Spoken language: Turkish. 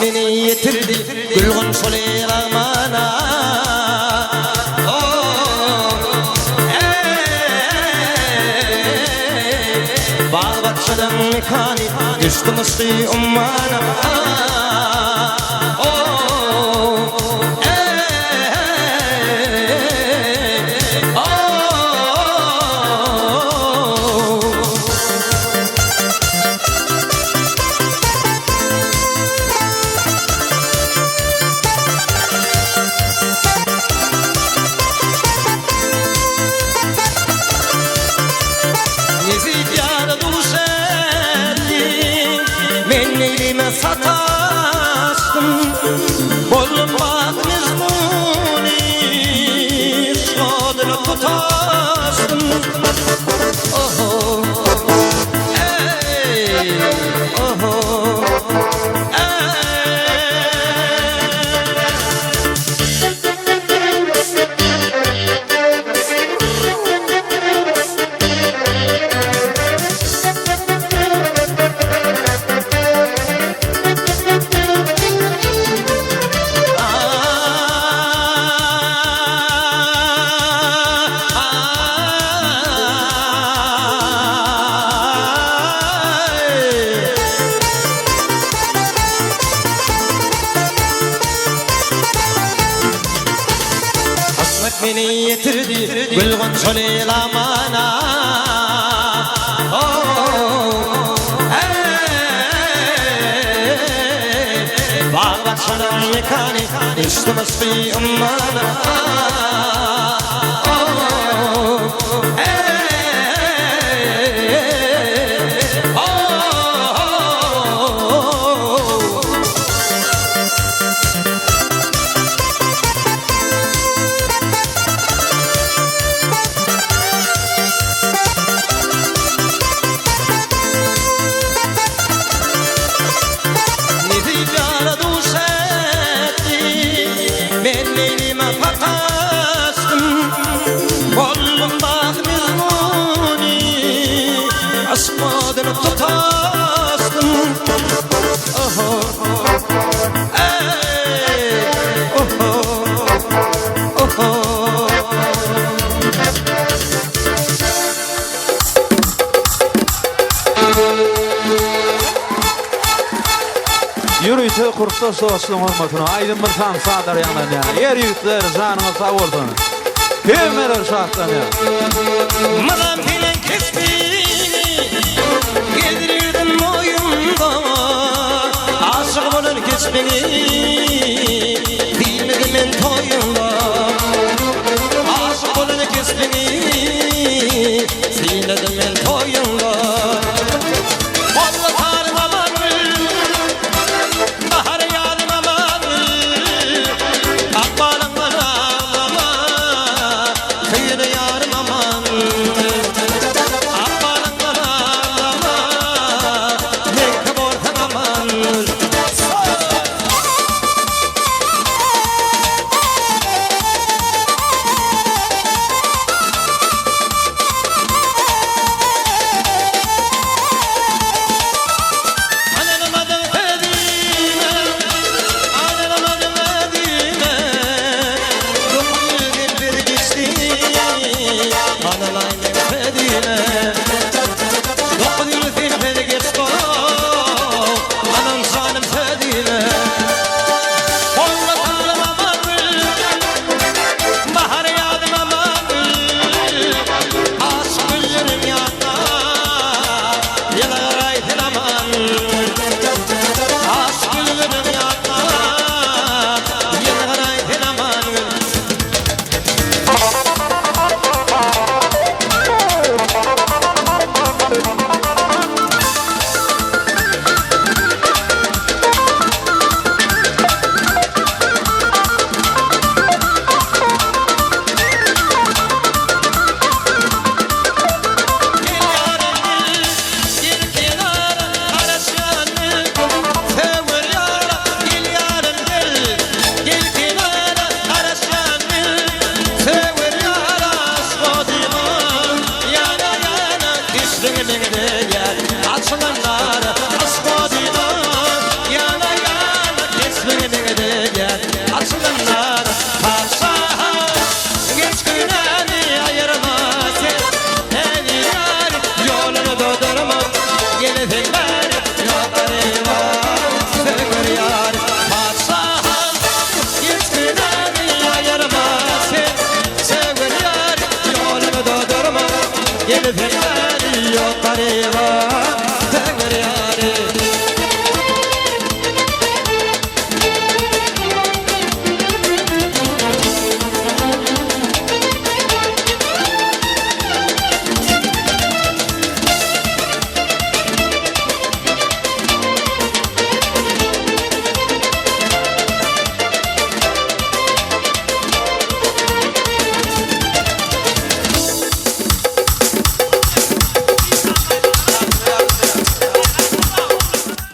Beni yetirdi gülgün şolir amana. Bağ bahçeden mekani düştü mısri ummana. Sataştım bollum bak mizmuni şadını tutaştım. Oho ey oho beni yetirdi gülgün şolir amana. Bağ bahçeden mekani düştü mısri ummana. Asmadını tutaştım. Oho ey oho oho. Yürüyte kurtta soğuşluğun olmasına aydın bir tam sağdır yandan ya. Yer yüktür canına sağ oldun. Hümeler şahtan ya. Madem filan kesbini gedirirdim boyumda. Aşık bulur kesbini bilmedim ben toyumda. Aşık bulur kesbini bilmedim ben toyumda. kesmemede yer açılanlar asfadina yana yana kesmemede yer açılanlar parçaha geç günahı ayırmaz el yar yolunu doldurma gelefekler yolları var sevgili yar parçaha geç günahı ayırmaz sevgili yar yolunu doldurma gelefekler yolları var